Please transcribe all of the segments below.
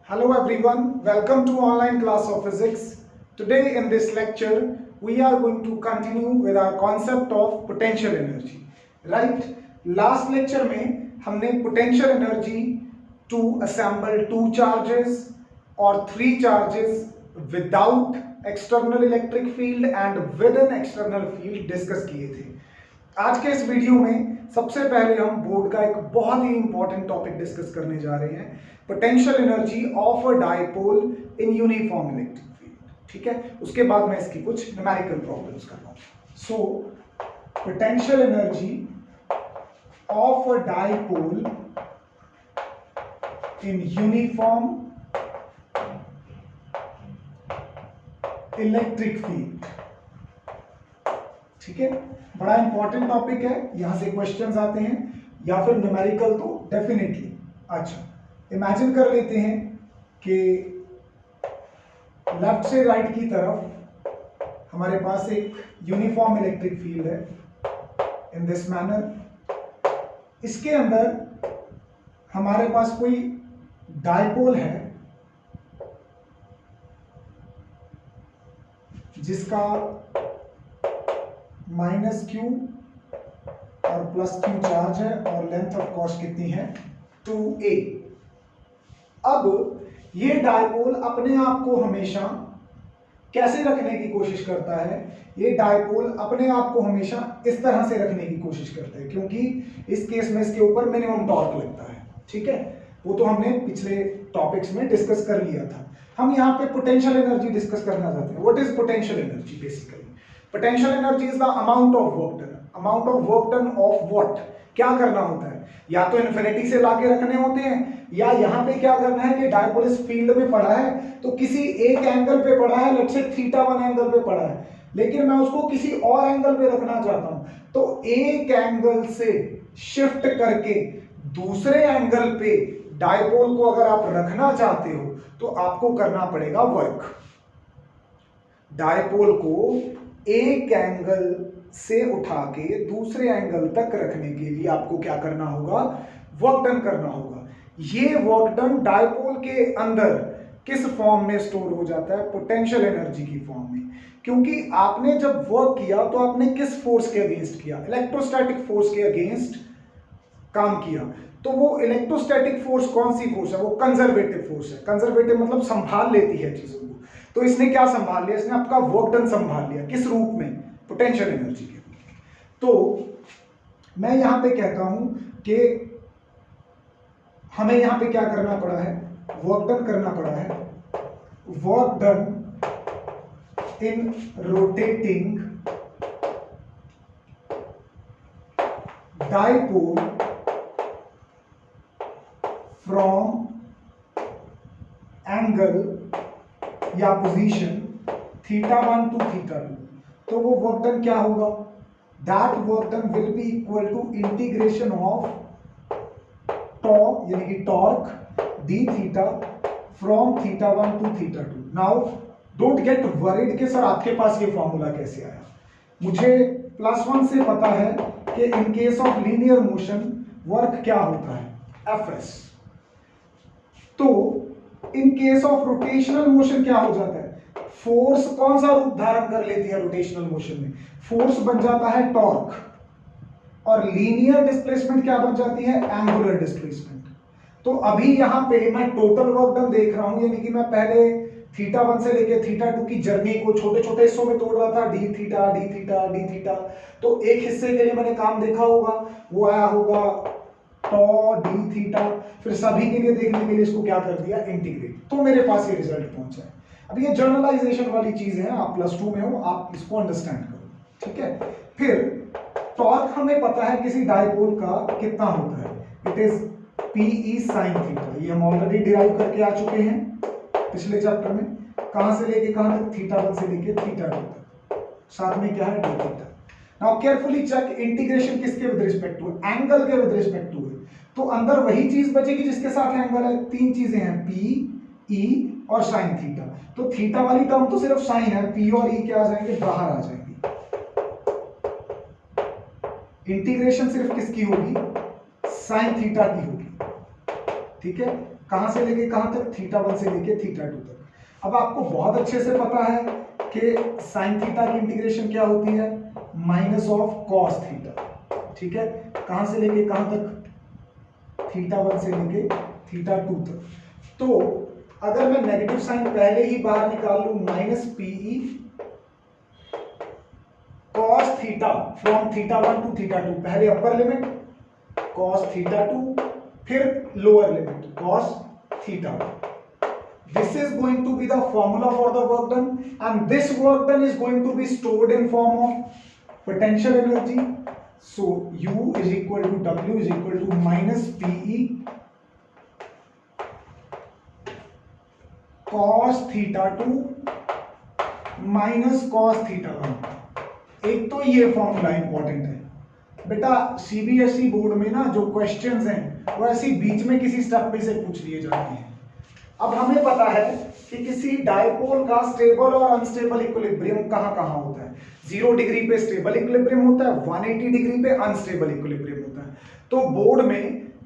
Hello everyone, welcome to online class of physics. Today in this lecture, we are going to continue with our concept of potential energy. Right? Last lecture में हमने potential energy to assemble two charges or three charges without external electric field and with an external field discuss किए थे। आज के इस video में सबसे पहले हम बोर्ड का एक बहुत ही इंपॉर्टेंट टॉपिक डिस्कस करने जा रहे हैं, potential energy of a dipole in uniform electric field. ठीक है, उसके बाद मैं इसकी कुछ न्यूमेरिकल प्रॉब्लम्स कर रहा हूं। So potential energy of a dipole in uniform electric field. ठीक है, बड़ा इंपॉर्टेंट टॉपिक है, यहां से क्वेश्चंस आते हैं या फिर न्यूमेरिकल तो डेफिनेटली। अच्छा, इमेजिन कर लेते हैं कि लेफ्ट से राइट की तरफ हमारे पास एक यूनिफॉर्म इलेक्ट्रिक फील्ड है इन दिस मैनर। इसके अंदर हमारे पास कोई डायपोल है जिसका -q और +q चार्ज है और लेंथ ऑफ कोर्स कितनी है 2a। अब ये डायपोल अपने आप को हमेशा कैसे रखने की कोशिश करता है? ये डायपोल अपने आप को हमेशा इस तरह से रखने की कोशिश करता है, क्योंकि इस केस में इसके ऊपर मिनिमम टॉर्क लगता है। ठीक है, वो तो हमने पिछले टॉपिक्स में डिस्कस कर लिया था। हम यहाँ पे पोटेंशियल एनर्जी डिस्कस करना चाहते हैं। What is potential energy? Basically potential energy is the amount of work done. Amount of work done of what? क्या करना होता है? या तो इन्फिनिटी से लाके रखने होते हैं, या यहाँ पे क्या करना है कि डायपोल इस फील्ड में पड़ा है तो किसी एक एंगल पे पड़ा है, लेट्स से θ1 एंगल पे पड़ा है, लेकिन मैं उसको किसी और एंगल पे रखना चाहता हूं, तो एक एंगल से शिफ्ट करके दूसरे एंगल पे डायपोल को अगर आप रखना चाहते हो तो आपको करना पड़ेगा वर्क। डायपोल को एक एंगल से उठा के दूसरे एंगल तक रखने के लिए आपको क्या करना होगा? वर्क डन करना होगा। ये वर्क डन डायपोल के अंदर किस फॉर्म में स्टोर हो जाता है? पोटेंशियल एनर्जी की फॉर्म में। क्योंकि आपने जब वर्क किया तो आपने किस फोर्स के अगेंस्ट किया? इलेक्ट्रोस्टैटिक फोर्स के अगेंस्ट काम किया। तो वो इलेक्ट्रोस्टैटिक फोर्स कौन सी फोर्स है? वो कंजर्वेटिव फोर्स है। कंजर्वेटिव मतलब संभाल लेती है चीजों को। तो इसने क्या संभाल लिया? इसने आपका वर्क डन संभाल लिया। किस रूप में? पोटेंशियल एनर्जी के रूप में। तो मैं यहां पे कहता हूं कि हमें यहां पे क्या करना पड़ा है? वर्क डन करना पड़ा है। Work done in rotating dipole from angle या पोजीशन θ1 टू θ2। तो वो वर्क डन क्या होगा? That work done will be equal to integration of tau यानी कि torque D theta from θ1 to θ2। Now don't get worried कि सर आपके पास ये फॉर्मूला कैसे आया। मुझे +1 से पता है कि in case of linear motion work क्या होता है? Fs। तो in case of rotational motion क्या हो जाता है? फोर्स कौन सा रूप धारण कर लेती है रोटेशनल मोशन में? फोर्स बन जाता है टॉर्क, और लीनियर डिस्प्लेसमेंट क्या बन जाती है? Angular displacement. तो अभी यहां पे मैं टोटल वर्क डन देख रहा हूं, यानी कि मैं पहले θ1 से लेके θ2 की जर्नी को छोटे छोटे हिस्सों में तोड़ रहा था, D theta D theta D theta. तो एक हिस्से के लिए मैंने काम देखा होगा, वो आया होगा टॉ डी थीटा। फिर सभी के लिए देखने के लिए इसको क्या कर दिया? इंटीग्रेट। तो मेरे पास ये रिजल्ट पहुंचा है। अब ये जर्नलाइजेशन वाली चीज है, आप +2 में हो, आप इसको अंडरस्टैंड करो। ठीक है, फिर टॉर्क हमें पता है किसी डायपोल का कितना होता है? It is PE sin theta. ये हम ऑलरेडी डिराइव करके आ चुके हैं पिछले चैप्टर में। कहां से लेके कहां तक? θ1 से लेके θ2 तक। साथ में क्या है? d theta. Now carefully check, integration किसके विद रिस्पेक्ट टू? एंगल के विद रिस्पेक्ट टू है। तो अंदर वही चीज बचेगी जिसके साथ एंगल है। तीन चीजें हैं, P, E और sin थीटा। तो थीटा वाली टर्म तो सिर्फ साइन है, P और E क्या आ जाएंगे? बाहर आ जाएंगे। इंटीग्रेशन सिर्फ किसकी होगी? sin थीटा की होगी। ठीक है, कहां से लेके कहां तक, θ1 से लेके θ2 तक। अब आपको बहुत अच्छे से पता है कि साइन थीटा की इंटीग्रेशन क्या होती है, माइनस ऑफ कॉस थीटा, ठीक है, कहां से लेके कहां तक, θ1 से लेके θ2 तक। तो अगर मैं नेगेटिव साइन पहले ही बाहर निकाल लूं, minus PE cos theta from θ1 to θ2, पहले अपर लिमिट cos θ2, फिर lower limit cos θ1. This is going to be the formula for the work done, and this work done is going to be stored in form of potential energy. So U is equal to W is equal to minus PE cos θ2 minus cos θ1. एक तो ये formula important है बेटा, CBSE board में ना जो questions हैं वो ऐसी बीच में किसी स्टेप पे से पूछ लिए जाते हैं। अब हमें पता है कि किसी डायपोल का स्टेबल और अनस्टेबल इक्विलिब्रियम कहां होता है। 0 डिग्री पे स्टेबल इक्विलिब्रियम होता है, 180 डिग्री पे अनस्टेबल इक्विलिब्रियम होता है। तो बोर्ड में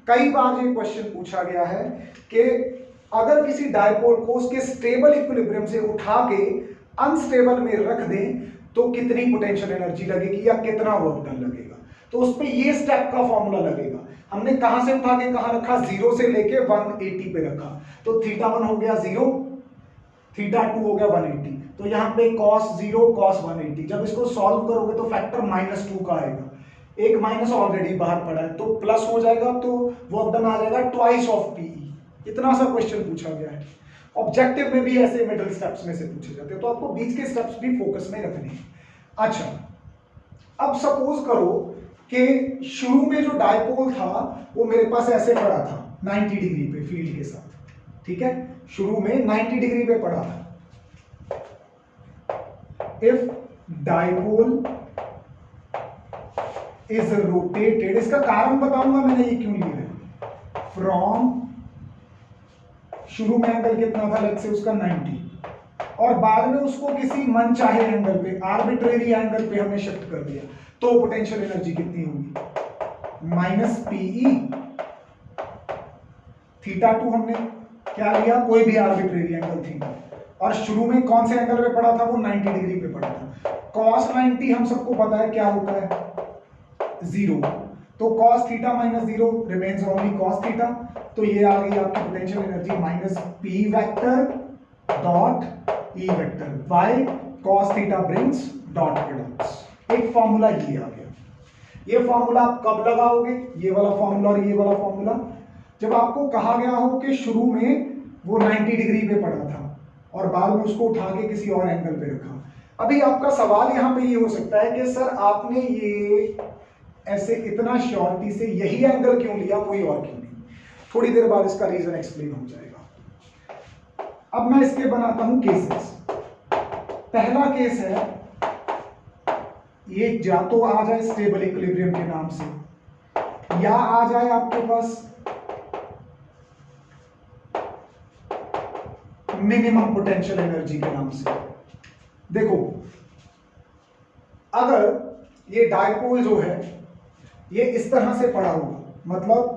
कई बार ये क्वेश्चन पूछा गया है कि अगर किसी डायपोल को उसके स्टेबल इक्विलिब्रियम से उठा के अनस्टेबल में रख दें तो कितनी पोटेंशियल एनर्जी लगेगी या कितना वर्क डन लगेगा। तो उस पे ये स्टेप का फॉर्मूला लगेगा। हमने कहां से उठा के कहां रखा, 0 से लेके 180 पे रखा, तो θ1 हो गया 0, θ2 हो गया 180, तो यहां पे cos 0 cos 180। जब इसको सॉल्व करोगे तो फैक्टर -2 का आएगा, एक माइनस ऑलरेडी बाहर पड़ा है तो प्लस हो जाएगा, तो वर्क डन आ जाएगा ट्वाइस ऑफ पीई। इतना सा क्वेश्चन पूछा गया है। ऑब्जेक्टिव में भी ऐसे मिडिल स्टेप्स में से पूछे जाते हैं, तो आपको बीच के स्टेप्स भी फोकस में रखने हैं। अच्छा, अब सपोज करो कि शुरू में जो डायपोल था वो मेरे पास ऐसे पड़ा था 90 डिग्री पे फील्ड के साथ, ठीक है, शुरू में 90 डिग्री पे पड़ा था। इफ डायपोल इज रोटेटेड, इसका कारण बताऊंगा मैंने ये क्यों लिया है, फ्रॉम शुरू में एंगल कितना था, लेट्स से उसका 90, और बाद में उसको किसी मन चाहे एंगल पे, आर्बिट्रेरी एंगल पे हमने शिफ्ट कर दिया, तो पोटेंशियल एनर्जी कितनी होगी, माइनस पीई θ2 हमने क्या लिया, कोई भी आर्बिट्रेरी एंगल थीटा, और शुरू में कौन से एंगल पे पड़ा था, वो 90 डिग्री पे पड़ा था। cos 90 हम सबको पता है क्या होता है, 0, तो cos theta minus 0 remains only cos theta, तो ये आ गई आपकी potential energy minus P vector dot E vector, why cos theta brings dot products. एक फॉर्मूला ये आ गया। ये फॉर्मूला आप कब लगाओगे, ये वाला फॉर्मूला और ये वाला फॉर्मूला, जब आपको कहा गया हो कि शुरू में वो 90 डिग्री पे पड़ा था और बाद में उसको उठा के किसी और एंगल पे रखा। अभी आपका सवाल यहां पे ये हो सकता है कि सर आपने ये ऐसे इतना श्योरिटी से यही एंगल क्यों लिया, कोई और क्यों नहीं। थोड़ी देर बाद इसका रीजन एक्सप्लेन हो जाएगा। अब मैं इसके बनाता हूं केसेस। पहला केस है, ये या तो आ जाए स्टेबल इक्विलिब्रियम के नाम से, या आ जाए आपके पास मिनिमम पोटेंशियल एनर्जी के नाम से। देखो, अगर ये डायपोल जो है ये इस तरह से पड़ा होगा, मतलब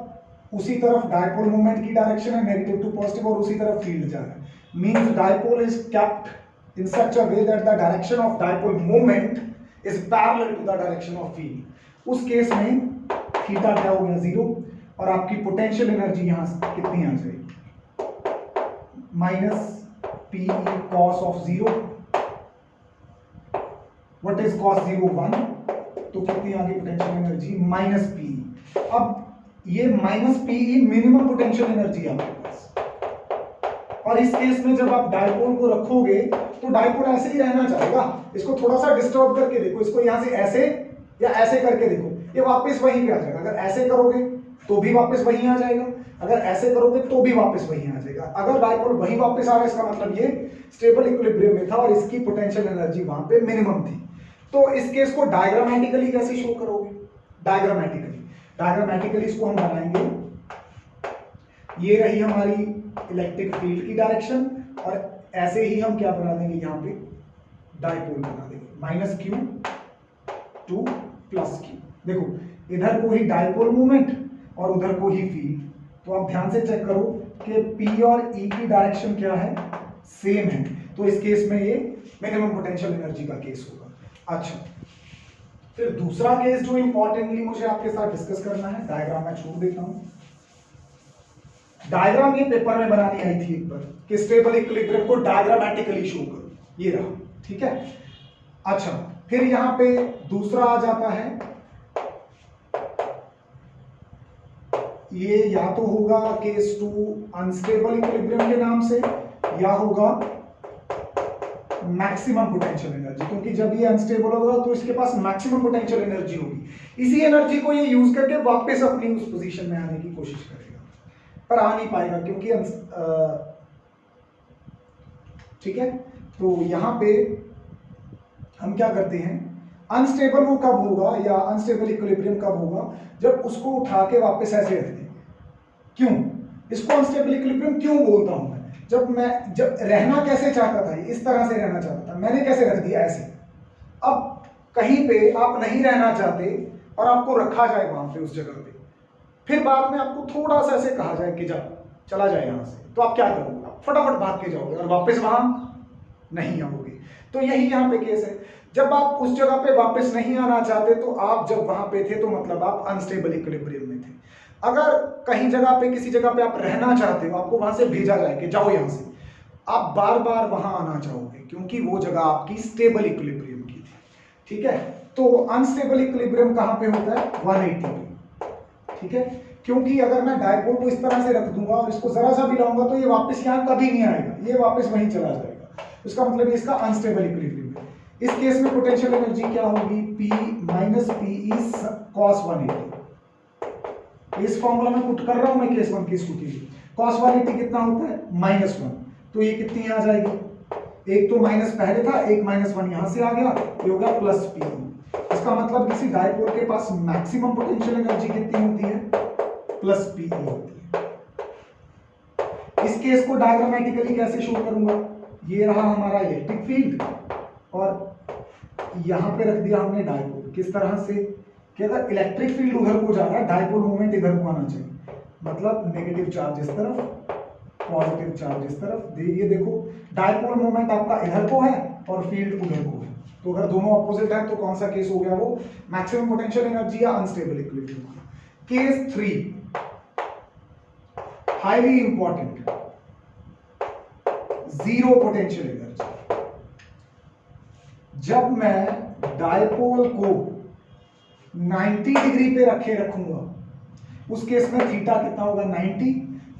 उसी तरफ डायपोल मूवमेंट की डायरेक्शन है नेगेटिव टू पॉजिटिव और उसी तरफ फील्ड जा रहा है, means dipole is kept in such a way that the direction of dipole movement is parallel to the direction of field. उस केस में थीटा क्या हो गया 0, और आपकी पोटेंशियल एनर्जी यहां कितनी आ जाएगी, minus P cos of 0। What is cos 0, 1, तो कितनी आ गई पोटेंशियल एनर्जी, माइनस पी। अब ये minus P minimum potential energy है आपके पास, और इस केस में जब आप डायपोल को रखोगे तो डायपोल ऐसे ही रहना चाहेगा। इसको थोड़ा सा डिस्टर्ब करके देखो, इसको यहां से ऐसे या ऐसे करके देखो, ये वापस वहीं पे आ जाएगा। अगर ऐसे करोगे तो भी वापस वहीं आ जाएगा, अगर ऐसे करोगे तो भी वापस वहीं आ जाएगा। अगर डायपोल वहीं वापस आ रहा है, इसका मतलब ये स्टेबल इक्विलिब्रियम में था और इसकी पोटेंशियल एनर्जी वहां पे मिनिमम थी। तो इस केस को डायग्रामेटिकली कैसे शो करोगे, डायग्रामेटिकली इसको हम बनाएंगे, ये रही हमारी इलेक्ट्रिक फील्ड की डायरेक्शन, और ऐसे ही हम क्या बना देंगे, यहाँ पे डायपोल बना देंगे, minus Q two plus Q. देखो, इधर को ही डायपोल मूवमेंट और उधर को ही फील्ड, तो आप ध्यान से चेक करो कि P और E की डायरेक्शन क्या है, सेम है, तो इस केस में ये मिनिमम पोटेंशियल एनर्जी का केस होगा। अच्छा, फिर दूसरा केस जो इंपॉर्टेंटली मुझे आपके साथ डिस्कस करना है, डायग्राम मैं छोड़ देता हूं। डायग्राम ये पेपर में बनानी आई थी एक बार कि स्टेबल इक्विलिब्रियम को डायग्रामेटिकली शो करो, ये रहा, ठीक है। अच्छा, फिर यहां पे दूसरा आ जाता है, ये या तो होगा केस 2 अनस्टेबल इक्विलिब्रियम के नाम से, या होगा मैक्सिमम पोटेंशियल एनर्जी, क्योंकि जब ये अनस्टेबल होगा तो इसके पास मैक्सिमम पोटेंशियल एनर्जी होगी। इसी एनर्जी को ये यूज करके वापस अपनी उस पोजीशन में आने की कोशिश करेगा, पर आ नहीं पाएगा क्योंकि ठीक है। तो यहां पे हम क्या करते हैं, अनस्टेबल वो कब होगा या अनस्टेबल इक्विलिब्रियम कब होगा, जब उसको उठा के वापस ऐसे रख दें। क्यों इसको अनस्टेबल इक्विलिब्रियम क्यों बोलता हूं मैं, जब रहना कैसे चाहता था, इस तरह से रहना चाहता था, मैंने कैसे रख दिया ऐसे। अब कहीं पे आप नहीं रहना चाहते और आपको रखा जाए वहां पे उस जगह पे, फिर बाद में आपको थोड़ा सा ऐसे कहा जाए कि जा चला जाए यहां से, तो आप क्या करोगे, आप फटाफट भाग के जाओगे और वापस वहां नहीं आओगे। तो यही यहाँ पे केस है, जब आप उस जगह पे वापस नहीं आना चाहते तो आप जब वहां पे थे तो मतलब आप अनस्टेबल इक्विलिब्रियम में थे। अगर कहीं जगह पे किसी जगह पे आप रहना चाहते हो, आपको वहां से भेजा जाए कि जाओ यहां से, आप बार बार वहां आना चाहोगे क्योंकि वो जगह आपकी स्टेबल इक्विलिब्रियम की थी, ठीक है। तो अनस्टेबल इक्विलिब्रियम कहां पे होता है, 180 पे, ठीक है। क्योंकि अगर मैं डायपोल को इस तरह से रख दूंगा और इसको जरा सा भी लाऊंगा तो ये वापस यहाँ कभी नहीं आएगा, ये वापस वहीं चला जाएगा, इसका मतलब इसका अनस्टेबल इक्विलिब्रियम है। इस केस में पोटेंशियल एनर्जी क्या होगी, P minus P is cos 180। इस फॉर्मूला में पुट कर रहा हूं मैं केस 1 केस 2 के लिए। cos 180 कितना होता है, -1, तो ये कितनी आ जाएगी, एक तो माइनस पहले था, एक -1 यहां से आ गया, ये हो गया प्लस P। इसका मतलब किसी डायपोल के पास मैक्सिमम पोटेंशियल एनर्जी कितनी होती है, प्लस P होती है। इस केस को डायग्रामेटिकली कैसे शो करूंगा, ये रहा हमारा इलेक्ट्रिक फील्ड और यहां पे रख दिया हमने डायपोल, किस तरह से कि अगर इलेक्ट्रिक फील्ड उधर को जा रहा है, डायपोल मोमेंट इधर को आना चाहिए, मतलब नेगेटिव चार्ज इस तरफ, पॉजिटिव चार्ज इस तरफ। ये देखो डायपोल मोमेंट आपका इधर को है और फील्ड उधर को है, तो अगर दोनों अपोजिट है तो कौन सा केस हो गया, वो मैक्सिमम पोटेंशियल एनर्जी या unstable equilibrium. Case 3 highly important, zero potential energy. जब मैं डायपोल को 90 डिग्री पे रखूंगा, उस केस में थीटा कितना होगा, 90,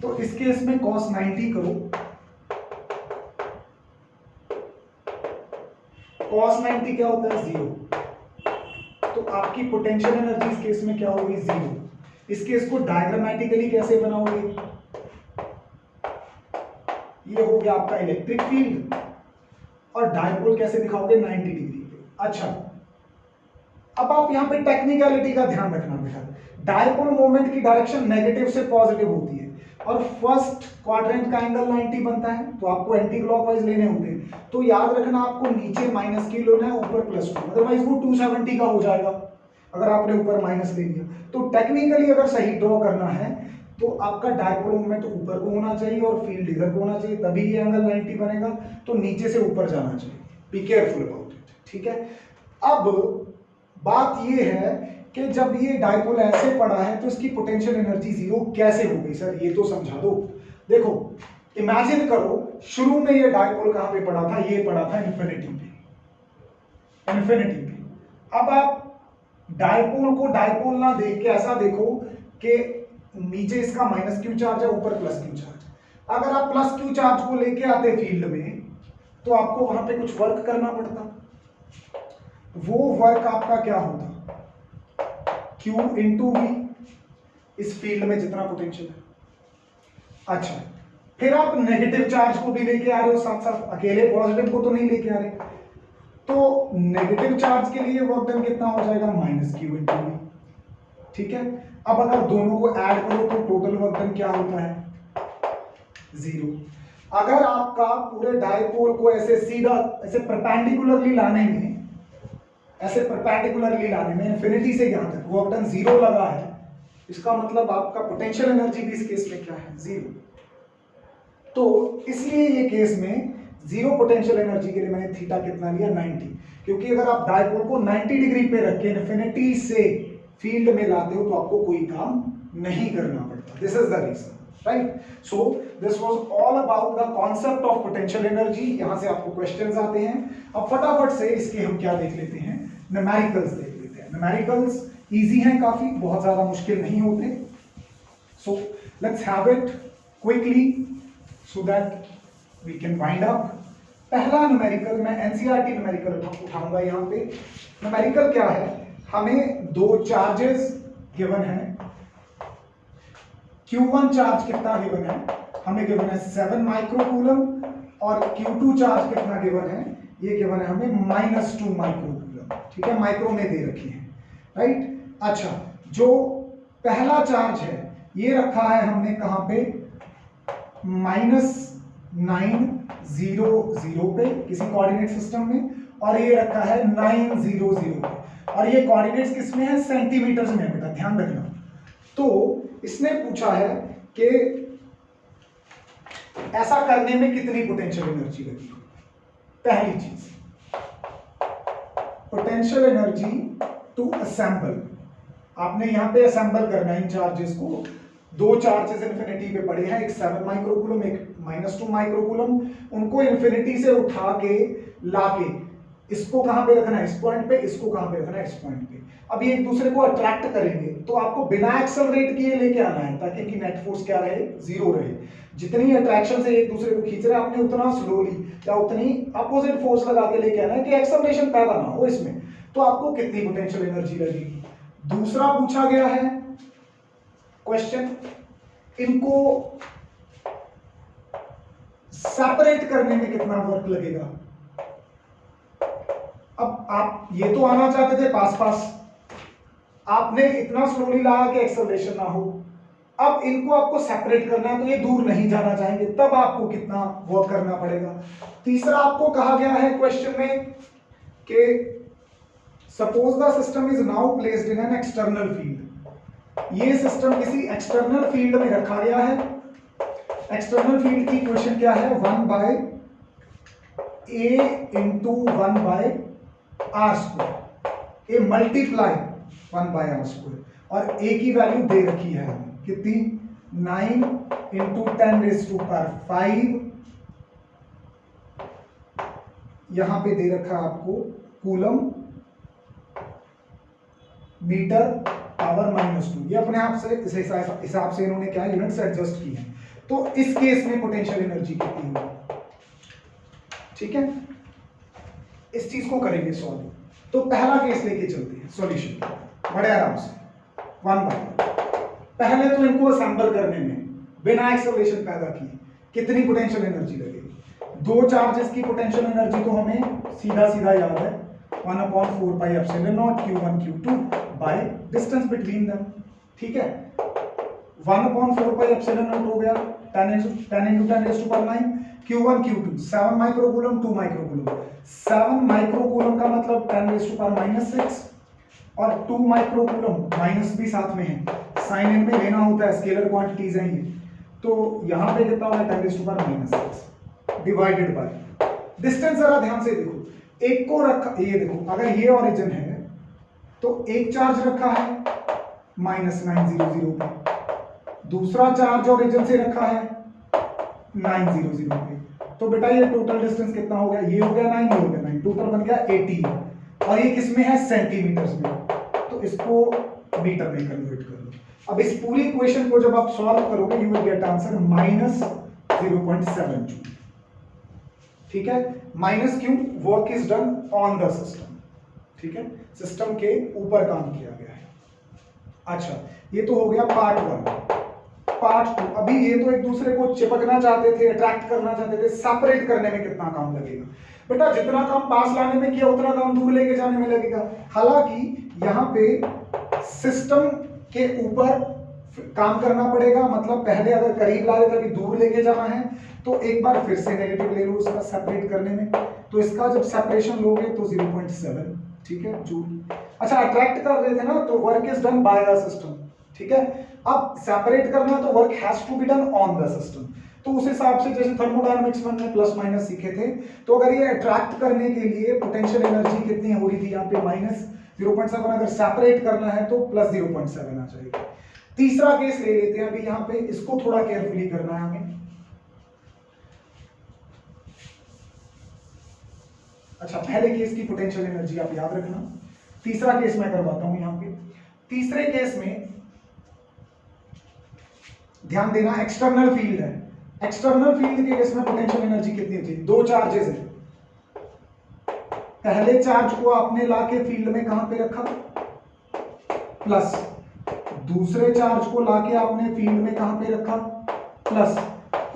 तो इस केस में cos 90 करो, cos 90 क्या होता है, 0, तो आपकी पोटेंशियल एनर्जी इस केस में क्या होगी, 0। इस केस को डायग्रामेटिकली कैसे बनाओगे, ये हो गया आपका इलेक्ट्रिक फील्ड और डायपोल कैसे दिखाओगे, 90 डिग्री पे। अच्छा, अब आप यहां पे टेक्निकलिटी का ध्यान रखना बेटा, डायपोल मोमेंट की डायरेक्शन नेगेटिव से पॉजिटिव होती है और फर्स्ट क्वाड्रेंट का एंगल 90 बनता है, तो आपको एंटी क्लॉकवाइज लेने होते हैं। तो याद रखना आपको नीचे माइनस की लेना है, ऊपर +2, अदरवाइज वो 270 का हो जाएगा अगर आपने ऊपर माइनस ले लिया। तो टेक्निकली अगर सही ड्रॉ करना है तो आपका डायपोल मोमेंट ऊपर को होना चाहिए और फील्ड इधर को होना चाहिए, तभी ये एंगल 90 बनेगा। तो नीचे से ऊपर जाना चाहिए, बी केयरफुल अबाउट इट, ठीक है। अब बात ये है कि जब ये डायपोल ऐसे पड़ा है तो इसकी पोटेंशियल एनर्जी 0 कैसे हो गई सर, ये तो समझा दो। देखो इमेजिन करो शुरू में ये डायपोल कहां पे पड़ा था, ये पड़ा था इन्फिनिटी पे, इन्फिनिटी पे। अब आप डायपोल को डायपोल ना देख के ऐसा देखो कि नीचे इसका -q चार्ज है, ऊपर +q चार्ज। अगर आप +q चार्ज को लेके आते फील्ड में तो आपको वहां पे कुछ वर्क करना पड़ता, वो वर्क आपका क्या होता, Q इंटू V, इस फील्ड में जितना पोटेंशियल है। अच्छा, फिर आप नेगेटिव चार्ज को भी लेके आ रहे हो साथ साथ, अकेले पॉजिटिव को तो नहीं लेके आ रहे, तो नेगेटिव चार्ज के लिए वर्क डन कितना हो जाएगा, -q इंटू V, ठीक है। अब अगर दोनों को ऐड करो तो टोटल वर्क डन क्या होता है, 0। अगर आपका पूरे डायपोल को ऐसे सीधा ऐसे परपेंडिकुलरली लाने में, ऐसे परपेंडिकुलरली लाने में इन्फिनिटी से यहां तक वर्क डन 0 लगा है, इसका मतलब आपका पोटेंशियल एनर्जी भी इस केस में क्या है, जीरो। तो इसलिए ये केस में जीरो पोटेंशियल एनर्जी के लिए मैंने थीटा कितना लिया, 90, क्योंकि अगर आप डायपोल को 90 डिग्री पे रख के इन्फिनिटी से फील्ड में लाते हो तो आपको कोई काम नहीं करना पड़ता। This is the reason, right. So this was all about the concept of potential energy. यहां से आपको क्वेश्चंस आते हैं। अब फटाफट से इसके हम क्या देख लेते हैं, न्यूमेरिकल्स देख लेते हैं। न्यूमेरिकल्स इजी हैं काफी, बहुत ज्यादा मुश्किल नहीं होते। So let's have it quickly so that we can wind up। पहला न्यूमेरिकल मैं एनसीईआरटी न्यूमेरिकल उठाऊंगा। यहाँ पे न्यूमेरिकल क्या है, हमें दो चार्जेस गिवन है। Q1 चार्ज कितना गिवन है, हमें गिवन है 7 माइक्रोकूलम, और Q2 चार्ज कितना गिवन है, ये गिवन है हमें -2 माइक्रोकूलम। ठीक है, माइक्रो में दे रखी है, राइट। अच्छा, जो पहला चार्ज है ये रखा है हमने कहां पे, -900 पे किसी कोऑर्डिनेट सिस्टम में, और ये रखा है 900 पे, और ये कोऑर्डिनेट्स किसमें है, सेंटीमीटर्स में है बेटा, ध्यान रखना। तो इसने पूछा है कि ऐसा करने में कितनी पोटेंशियल एनर्जी लगी। पहली चीज, पोटेंशियल एनर्जी टू असेंबल, आपने यहां पे असेंबल करना इन चार्जेस को। दो चार्जेस इन्फिनिटी पे पड़े हैं, एक 7 माइक्रोकूलम, एक -2 माइक्रोकूलम। उनको इन्फिनिटी से उठा के लाके इसको कहां पे रखना है, इस पॉइंट पे, इसको कहां पे रखना है, इस पॉइंट पे। अब ये एक दूसरे को अट्रैक्ट करेंगे, तो आपको बिना एक्सेलरेट किए लेके आना है, ताकि कि नेट फोर्स क्या रहे, जीरो रहे। जितनी अट्रैक्शन से एक दूसरे को खींच रहे हैं, आपने उतना स्लोली या उतनी अपोजिट फोर्स लगा के लेके आना है कि एक्सेलरेशन पैदा ना हो इसमें। तो आपको कितनी पोटेंशियल एनर्जी लगेगी। दूसरा पूछा गया है क्वेश्चन, इनको सेपरेट करने में कितना वर्क लगेगा। अब आप ये तो आना चाहते थे पास पास, आपने इतना स्लोली लगा कि एक्सेलरेशन ना हो। अब इनको आपको सेपरेट करना है, तो ये दूर नहीं जाना चाहेंगे, तब आपको कितना वर्क करना पड़ेगा। तीसरा आपको कहा गया है क्वेश्चन में कि suppose the system is now placed in an external field. ये सिस्टम किसी एक्सटर्नल फील्ड में रखा गया है। एक्सटर्नल फील्ड की इक्वेशन क्या है, 1/a × 1/r², A multiply 1/r², और a की वैल्यू दे रखी है हमें कितनी, 9 × 10⁵ यहां पे दे रखा है आपको कूलम मीटर पावर -2। ये अपने आप से इस हिसाब से इन्होंने क्या है, यूनिट्स एडजस्ट की है। तो इस केस में पोटेंशियल एनर्जी कितनी होगी। ठीक है, इस चीज को करेंगे सॉल्व। तो पहला केस लेके चलते हैं सॉल्यूशन बड़े आराम से, 1/। पहले तो इनको असेंबल करने में बिना एक्सेलरेशन पैदा किए कितनी पोटेंशियल एनर्जी लगेगी। दो चार्जेस की पोटेंशियल एनर्जी तो हमें सीधा सीधा याद है, 1/4πε0 Q1 Q2 by distance between them. ठीक है, 1/4πε0 हो गया 10 × 10⁹ Q1 Q2 7 microcoulomb 2 microcoulomb. 7 microcoulomb का मतलब 10⁻⁻⁶, और 2 माइक्रोकूलम माइनस भी साथ में है, साइन इन में लेना होता है, स्केलर क्वांटिटीज हैं ये। तो यहां पे कितना होगा, 10⁻⁻⁶ डिवाइडेड बाय डिस्टेंस। जरा ध्यान से देखो, एक को रखा, ये देखो अगर ये ओरिजिन है तो एक चार्ज रखा है -900 पे, दूसरा चार्ज ओरिजिन से रखा है 900 पे। तो बेटा ये टोटल डिस्टेंस कितना हो गया, ये हो गया 9, ये हो गया 9, टोटल बन गया 80। और ये किस में है, सेंटीमीटर्स में, तो इसको मीटर में कन्वर्ट कर लो। अब इस पूरी इक्वेशन को जब आप सॉल्व करोगे, you will get answer -0.7 joule. ठीक है, माइनस क्यों, work is done on the system. ठीक है, सिस्टम के ऊपर काम किया गया है। अच्छा, ये तो हो गया पार्ट 1। पार्ट 2, अभी ये तो एक दूसरे को चिपकना चाहते थे, अट्रैक्ट करना चाहते थे, सेपरेट करने में कितना काम लगेगा। बेटा जितना काम पास लाने में किया उतना काम दूर लेके जाने में लगेगा। हालांकि यहाँ पे सिस्टम के ऊपर काम करना पड़ेगा, मतलब पहले अगर करीब ला रहे थे, अभी दूर लेके जाना है, तो एक बार फिर से नेगेटिव ले लो उसका सेपरेट करने में। तो इसका जब सेपरेशन लोगे तो 0.7, ठीक है, जूल। अच्छा, अट्रैक्ट कर रहे थे ना, तो work is done by the system, ठीक है। अब सेपरेट करना है तो work has to be done on the system. तो उस हिसाब से जैसे थर्मोडायनामिक्स में हमने प्लस माइनस सीखे थे, तो अगर ये अट्रैक्ट करने के लिए पोटेंशियल एनर्जी कितनी हो रही थी यहाँ पे -0.7, अगर सेपरेट करना है तो +0.7 आ जाएगी। तीसरा केस ले लेते हैं अभी, यहाँ पे इसको थोड़ा केयरफुली करना है हमें। अच्छा, पहले केस की पोटेंशियल एनर्जी आप याद रखना, तीसरा केस मैं करवाता हूं यहां पे। तीसरे केस में ध्यान देना, एक्सटर्नल फील्ड है। एक्सटर्नल फील्ड के केस में पोटेंशियल एनर्जी कितनी थी? दो चार्जेस है, पहले चार्ज को आपने लाके फील्ड में कहां पे रखा? प्लस। दूसरे चार्ज को लाके आपने फील्ड में कहां पे रखा? प्लस।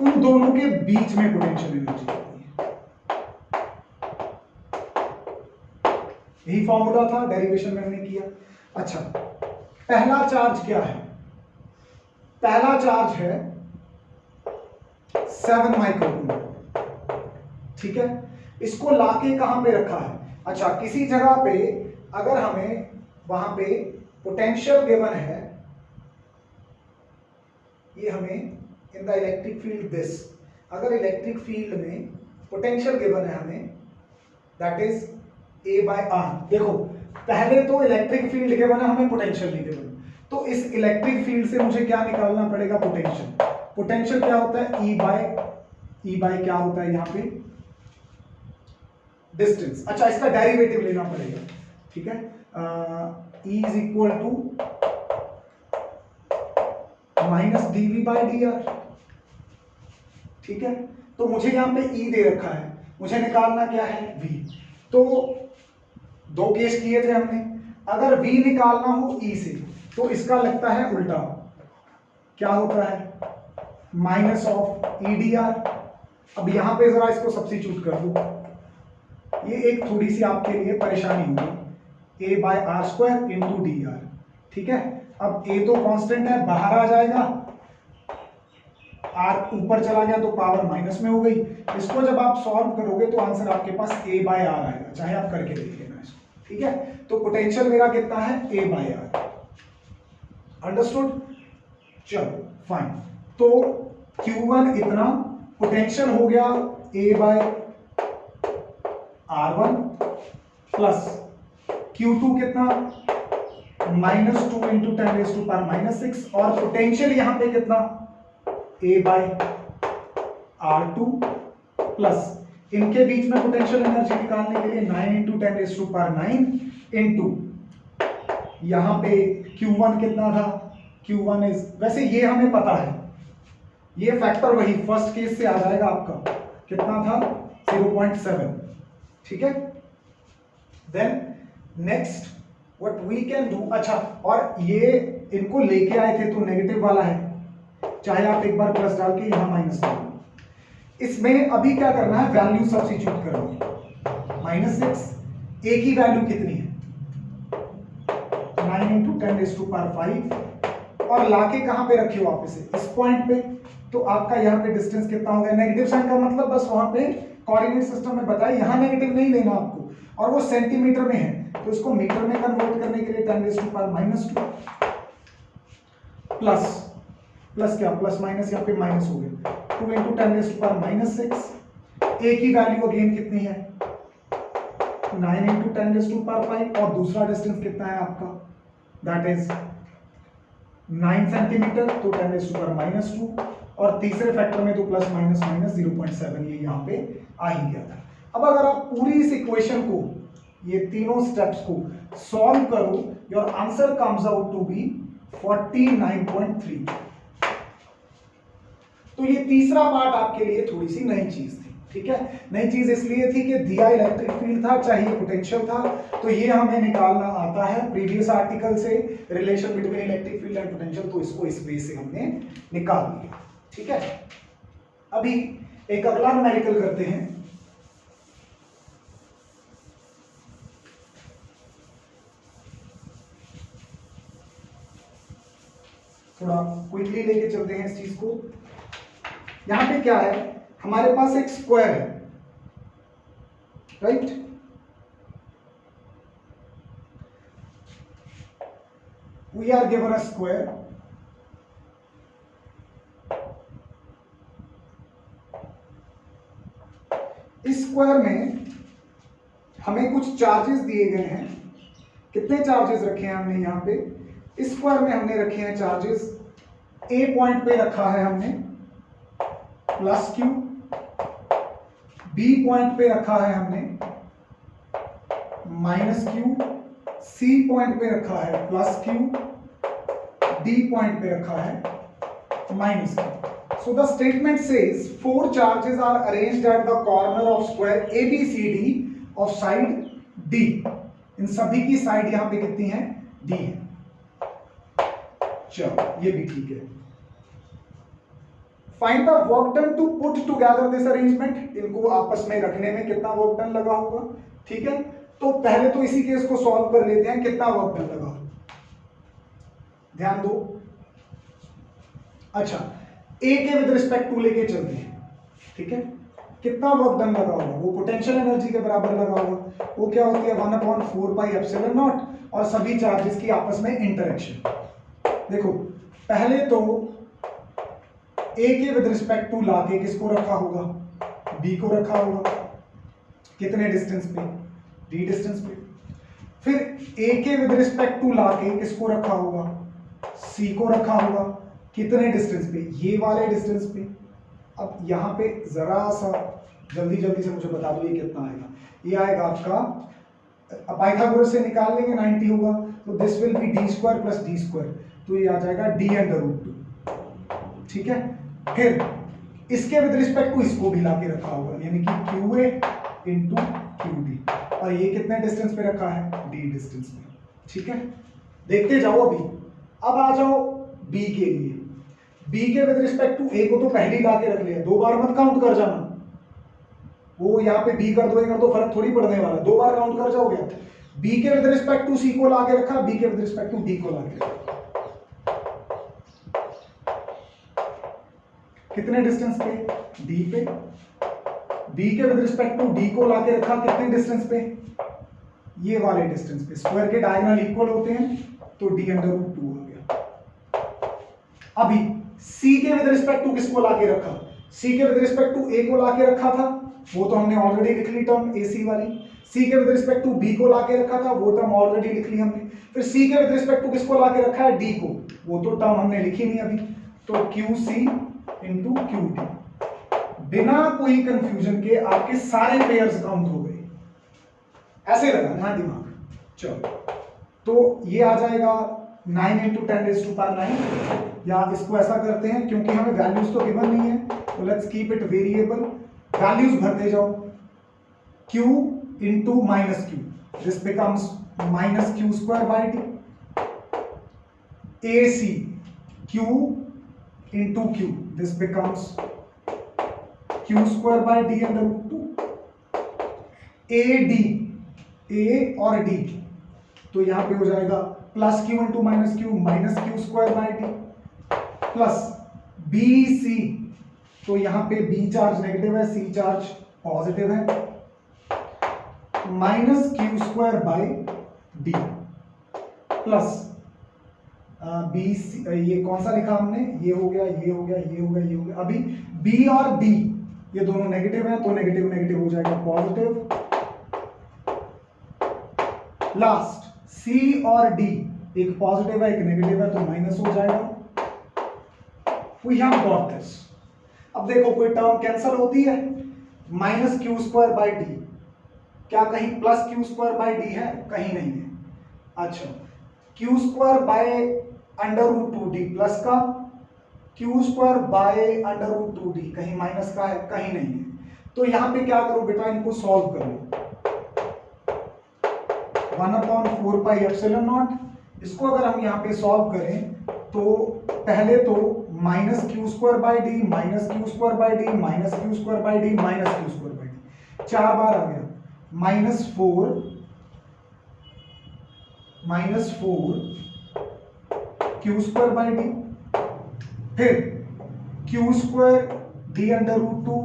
उन दोनों के बीच में पोटेंशियल एनर्जी, यही फॉर्मूला था, डेरिवेशन में हमने किया। अच्छा, पहला चार्ज क्या है? पहला चार्ज है 7 माइक्रोकूलम, ठीक है। इसको लाके कहां पे रखा है? अच्छा, किसी जगह पे अगर हमें वहां पे पोटेंशियल गिवन है, ये हमें in the electric field this, अगर इलेक्ट्रिक फील्ड में पोटेंशियल गिवन है हमें, दैट इज A/R। देखो, पहले तो इलेक्ट्रिक फील्ड गिवन है, हमें पोटेंशियल नहीं गिवन, तो इस इलेक्ट्रिक फील्ड से मुझे क्या निकालना पड़ेगा? पोटेंशियल। पोटेंशियल क्या होता है? E बाय क्या होता है यहाँ पे? डिस्टेंस। अच्छा, इसका डेरिवेटिव लेना पड़ेगा, ठीक है। E is equal to -dV/dr, ठीक है। तो मुझे यहां पे E दे रखा है, मुझे निकालना क्या है? V। तो दो केस किए थे हमने, अगर V निकालना हो E से तो इसका लगता है उल्टा, क्या होता है? -(E/dr). अब यहां पे जरा इसको सब्स्टिट्यूट कर दो, ये एक थोड़ी सी आपके लिए परेशानी होगी, A/r² × dr, ठीक है। अब A तो कांस्टेंट है, बाहर आ जाएगा, r ऊपर चला गया तो पावर माइनस में हो गई। इसको जब आप सॉल्व करोगे तो आंसर आपके पास A/r आएगा, चाहे आप करके देख लेना इसको, ठीक है। तो पोटेंशियल मेरा कितना है? A/r। अंडरस्टूड? चलो फाइन। तो Q1 इतना, पोटेंशियल हो गया A/r1 प्लस Q2 कितना? -2 × 10⁻⁻⁶, और पोटेंशियल यहां पे कितना? A/r2 प्लस, इनके बीच में पोटेंशियल एनर्जी निकालने के लिए 9 × 10⁹ इंटू, यहां पे Q1 कितना था? Q1 इज, वैसे ये हमें पता है, ये फैक्टर वही फर्स्ट केस से आ जाएगा आपका, कितना था? 0.7, ठीक है। Then next what we can do, अच्छा, और ये इनको लेके आए थे तो नेगेटिव वाला है, चाहे आप एक बार प्लस डाल के यहां माइनस डाल दो। इसमें अभी क्या करना है? वैल्यू सब्स्टिट्यूट करोगे, -6, ए की वैल्यू कितनी है? 9 × 10⁵, और लाके कहां पे रखे हो आप इसे? इस पॉइंट पे। तो आपका यहां पे डिस्टेंस कितना हो गया? नेगेटिव साइन का मतलब बस वहां पे कोऑर्डिनेट सिस्टम में बताया, यहां नेगेटिव नहीं लेना आपको, और वो सेंटीमीटर में है तो इसको मीटर में कन्वर्ट करने के लिए 10⁻², प्लस क्या, प्लस माइनस यहाँ पे माइनस हो गया, 2 × 10⁻⁻⁶। ए की वैल्यू अगेन कितनी है? 9 × 10⁵, और दूसरा डिस्टेंस कितना है आपका? दैट इज 9 सेंटीमीटर, तो 10⁻², और तीसरे फैक्टर में तो प्लस माइनस माइनस 0.7, ये यहाँ पे आ ही गया था। अब अगर आप पूरी इस इक्वेशन को, ये तीनों स्टेप्स को सॉल्व करो, your answer comes out to be 49.3। तो ये तीसरा पार्ट आपके लिए थोड़ी सी नई चीज थी, ठीक है। नई चीज इसलिए थी कि दिया इलेक्ट्रिक फील्ड था, चाहिए पोटेंशियल था, तो ये हमें निकालना आता है प्रीवियस आर्टिकल से, relation between electric field and potential, तो इसको इस वे से हमने निकाल लिया, ठीक है। अभी एक अगला न्यूमेरिकल करते हैं। थोड़ा क्विकली लेके चलते हैं इस चीज को। यहां पे क्या है? हमारे पास एक स्क्वायर है, right. We are given a square इस स्क्वायर में हमें कुछ चार्जेस दिए गए हैं। कितने चार्जेस रखे हैं हमने यहाँ पे? इस स्क्वायर में हमने रखे हैं चार्जेस, ए पॉइंट पे रखा है हमने प्लस क्यू, बी पॉइंट पे रखा है हमने माइनस क्यू, सी पॉइंट पे रखा है प्लस क्यू, डी पॉइंट पे रखा है minus Q. So the statement says 4 charges are arranged at the corner of square ABCD of side D। इन सभी की साइड यहां पे कितनी है? D है। चलो ये भी ठीक है। Find the work done to put together this arrangement. इनको आपस में रखने में कितना वर्क डन लगा होगा? ठीक है, तो पहले तो इसी केस को सॉल्व कर लेते हैं। कितना वर्क डन लगा, ध्यान दो। अच्छा, ए के विद रिस्पेक्ट टू लेके चलते हैं। ठीक है, कितना वर्क डन लगा होगा? वो पोटेंशियल एनर्जी के बराबर लगा होगा। वो क्या होती है? 1/4 पाई एप्सिलॉन नॉट, और सभी चार्जेस की आपस में इंटरेक्शन। देखो, पहले तो ए के विद रिस्पेक्ट टू लाके किसको रखा होगा? बी को रखा होगा। कितने डिस्टेंस पे? डी डिस्टेंस पे। फिर ए के विद रिस्पेक्ट टू लाके किसको रखा होगा? सी को रखा होगा। कितने डिस्टेंस पे? ये वाले डिस्टेंस पे। अब यहां पे जरा सा जल्दी जल्दी से मुझे बता दो ये कितना आएगा। ये आएगा आपका, पाइथागोरस से निकाल लेंगे, 90 होगा, तो this will be D square plus D square, तो ये आ जाएगा d/√2। ठीक है, फिर इसके विद रिस्पेक्ट टू इसको भी लाके रखा होगा, यानी कि QA इंटू QD, और ये कितने डिस्टेंस पे रखा है? D डिस्टेंस पे। ठीक है, देखते जाओ अभी। अब आ जाओ B के लिए। B के विद रिस्पेक्ट टू A को तो पहले ही लाके रख लिया, 2 बार मत काउंट कर जाना। वो यहाँ पे B कर दो फर्क थोड़ी पड़ने वाला, 2 बार काउंट कर जाओगे। B के विद रिस्पेक्ट टू C को लाके रखा, B के विद रिस्पेक्ट टू D को लाके रखा। कितने डिस्टेंस पे? D पे। B के विद रिस्पेक्ट टू D को लाके रखा, कितने डिस्टेंस पे? ये वाले डिस्टेंस पे। स्क्वायर के डायगोनल इक्वल होते हैं, तो d/√2 हो गया। अभी C के विद रिस्पेक्ट टू किसको लाके रखा? C के विद रिस्पेक्ट टू A को लाके रखा था, वो तो हमने ऑलरेडी लिख ली टर्म AC वाली। C के विद रिस्पेक्ट टू B को लाके रखा था, वो टर्म ऑलरेडी लिख ली हमने। फिर C के विद रिस्पेक्ट टू किसको लाके रखा है? D को, वो तो टर्म हमने लिखी नहीं अभी, तो QC इंटू QD। बिना कोई कंफ्यूजन के आपके सारे पेयर्स काउंट हो गए। ऐसे लगाना दिमाग। चलो, तो ये आ जाएगा 9 × 10⁻⁹, या इसको ऐसा करते हैं, क्योंकि हमें वैल्यूज तो गिवन नहीं है, तो let's keep it variable. Values भरते जाओ। Q into minus Q, this becomes -Q² D। AC Q into Q, this becomes Q² D/√2। AD, A और D, तो यहां पे हो जाएगा plus Q into minus Q, -Q² D, plus BC, तो यहां पे B चार्ज नेगेटिव है, C चार्ज पॉजिटिव है, -Q² D, प्लस BC, ये कौन सा लिखा हमने? ये हो गया, ये हो गया, ये हो गया, ये हो गया। अभी B और D ये दोनों नेगेटिव हैं, तो नेगेटिव नेगेटिव हो जाएगा पॉजिटिव। लास्ट C और D, एक पॉजिटिव है एक नेगेटिव है, तो माइनस हो जाएगा। We have got this। अब देखो, कोई टर्म कैंसिल होती है? -Q² D, क्या कहीं +Q² D है? कहीं नहीं है। अच्छा, Q²/√2D प्लस का, Q²/√2D कहीं माइनस का है? कहीं नहीं है। तो यहां पे क्या करो बेटा, इनको सॉल्व करो। 1/4 पाई एप्सिलॉन नॉट, इसको अगर हम यहाँ पे सॉल्व करें, तो पहले तो -Q²/D, -Q²/D, -Q²/D, -Q²/D, 4 बार आ गया। -4 Q²/D, फिर Q² D/√2,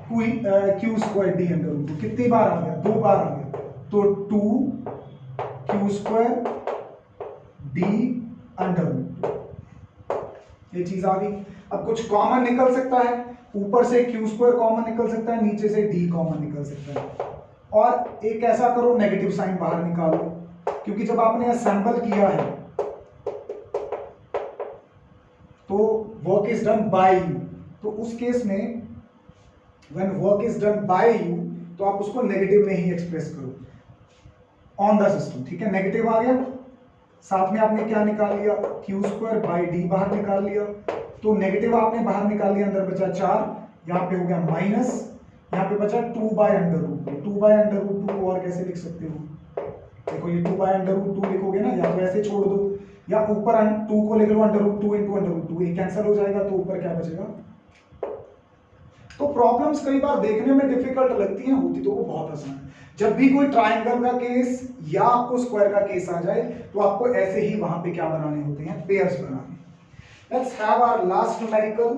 Q² D/√2, कितनी बार आ गया? 2 बार आ गया, तो 2 Q² D/√2, ये चीज आ गई। अब कुछ कॉमन निकल सकता है, ऊपर से क्यू स्क्वायर कॉमन निकल सकता है, नीचे से डी कॉमन निकल सकता है। और एक ऐसा करो, नेगेटिव साइन बाहर निकालो, क्योंकि जब आपने असेंबल किया है तो work is done bye you, तो उस केस में when work is done bye you तो आप उसको नेगेटिव में ही एक्सप्रेस करो ऑन द सिस्टम, ठीक है। नेगेटिव आ गया, साथ में आपने क्या निकाल लिया, क्यू स्क्वायर बाई डी बाहर निकाल लिया, तो नेगेटिव आपने बाहर निकाल लिया, अंदर बचा 4, यहाँ पे हो गया माइनस, यहाँ पे बचा 2 by under root 2। 2 by under root 2 को और कैसे लिख सकते हो, देखो ये 2 बाय अंडर रूट 2 लिखोगे ना, या तो ऐसे छोड़ दो या ऊपर 2 को लिख लो under root 2 into under root 2, ये कैंसिल हो जाएगा, तो ऊपर क्या बचेगा। तो प्रॉब्लम्स कई बार देखने में डिफिकल्ट लगती हैं, होती तो वो बहुत आसान है। जब भी कोई ट्राइंगल का केस या आपको स्क्वायर का केस आ जाए तो आपको ऐसे ही वहां पे क्या बनाने होते हैं, पेयर्स बनाने। Let's have our last numerical,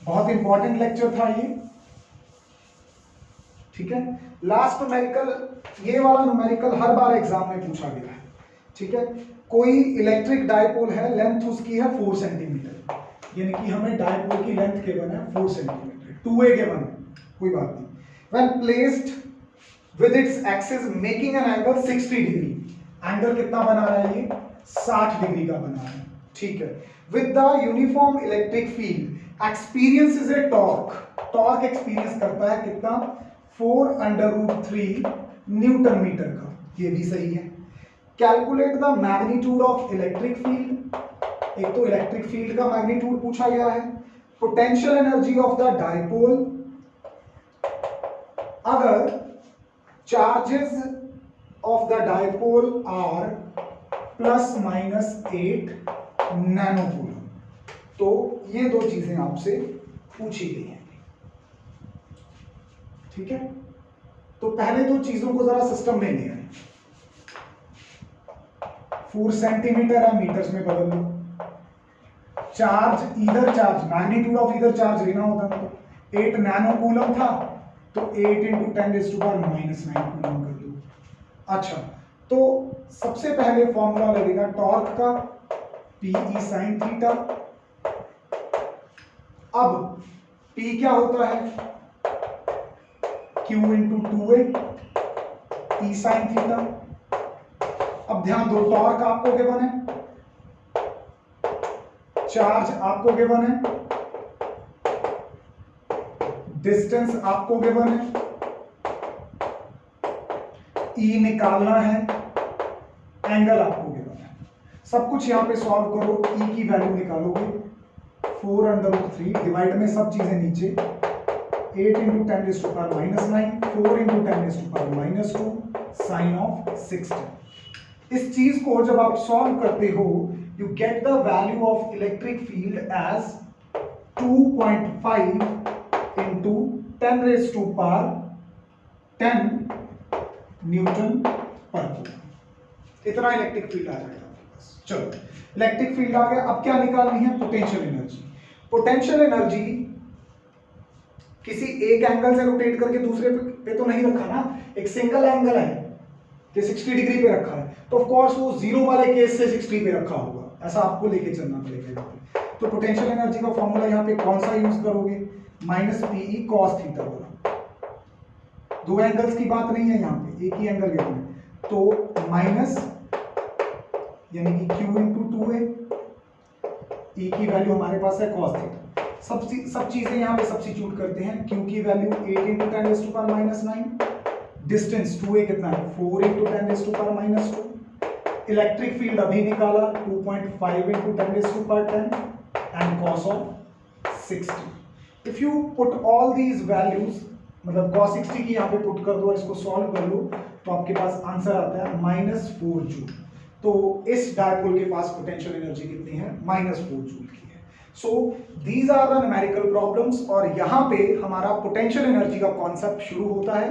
बहुत इंपॉर्टेंट लेक्चर था ये, ठीक है। लास्ट न्यूमेरिकल, ये वाला न्यूमेरिकल हर बार एग्जाम में पूछा गया है, ठीक है। कोई इलेक्ट्रिक डायपोल है, लेंथ उसकी है 4 सेंटीमीटर, यानी कि हमें डायपोल की लेंथ गिवन है 4 सेंटीमीटर, 2a गिवन है, कोई बात नहीं। When placed with its axis making an angle 60 degree, angle कितना बना रहा है ये, 60 डिग्री का बना रहा है, ठीक है। With the uniform electric field experiences a torque, torque experience करता है कितना, 4√3 न्यूटन मीटर का, ये भी सही है। Calculate the magnitude of electric field, एक तो इलेक्ट्रिक फील्ड का मैग्नीट्यूड पूछा गया है। Potential energy of the dipole, अगर charges of the dipole are ±8 nanocoulomb, तो ये दो चीजें आपसे पूछी गई हैं, ठीक है। तो पहले दो चीजों को जरा सिस्टम में ले आए, 4 सेंटीमीटर है, मीटर्स में बदल लो। चार्ज, इधर चार्ज, मैग्नीट्यूड ऑफ इधर चार्ज लेना होता है, तो 8 नैनोकूलम था, तो 8 × 10⁻⁻⁹ कूलम कर दो। अच्छा, तो सबसे पहले फॉर्मूला लगेगा टॉर्क का, PE sin थीटा। अब P क्या होता है, Q × 2a E sin theta. अब ध्यान दो, टॉर्क आपको गिवन है, चार्ज आपको गिवन है, डिस्टेंस आपको गिवन है, E निकालना है, एंगल आपको गिवन है। सब कुछ यहां पे सॉल्व करो, E की वैल्यू निकालोगे, 4√3 डिवाइड में सब चीजें नीचे, 8 × 10⁻⁹ 4 × 10⁻⁻2 साइन ऑफ 60। इस चीज को जब आप सॉल्व करते हो, you get the value of electric field as 2.5 × 10⁻10 newton per coulomb, इतना इलेक्ट्रिक फील्ड आ जाएगा आपके पास। चलो, इलेक्ट्रिक फील्ड आ गया, अब क्या निकालनी है, पोटेंशियल एनर्जी। पोटेंशियल एनर्जी किसी एक एंगल से रोटेट करके दूसरे पे तो नहीं रखा ना, एक सिंगल एंगल है कि 60 डिग्री पे रखा है, तो ऑफ कोर्स वो 0 वाले केस से 60 पे रखा होगा, ऐसा आपको लेके चलना पड़ेगा। तो पोटेंशियल एनर्जी का फॉर्मूला यहाँ पे कौन सा यूज करोगे, -PE cos थीटा वाला। दो एंगल्स की बात नहीं है यहाँ पे, एक ही एंगल गिवन है, तो माइनस यानी कि Q × 2a, E की वैल्यू हमारे पास है cos थीटा। सब चीजें यहाँ पे सब्स्टिट्यूट करते हैं। Q की वैल्यू 8 × 10⁻⁹, डिस्टेंस 2a कितना है, 4 × 10⁻², इलेक्ट्रिक फील्ड अभी निकाला 2.5 × 10⁻10 and cos of 60। If you put all these values, मतलब cos 60 की यहाँ पे पुट कर दो और इसको सॉल्व कर लो, तो आपके पास आंसर आता है -4 जूल। तो इस डायपोल के पास पोटेंशियल एनर्जी कितनी है, -4 जूल की है। So these are the numerical problems, और यहाँ पे हमारा पोटेंशियल एनर्जी का कॉन्सेप्ट शुरू होता है।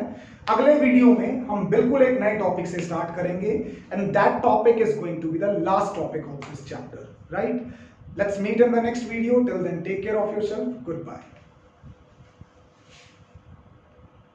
अगले वीडियो में हम बिल्कुल एक नए टॉपिक से स्टार्ट करेंगे, and that topic is going to be the last topic of this chapter, right? Let's meet in the next video. Till then, take care of yourself. Goodbye.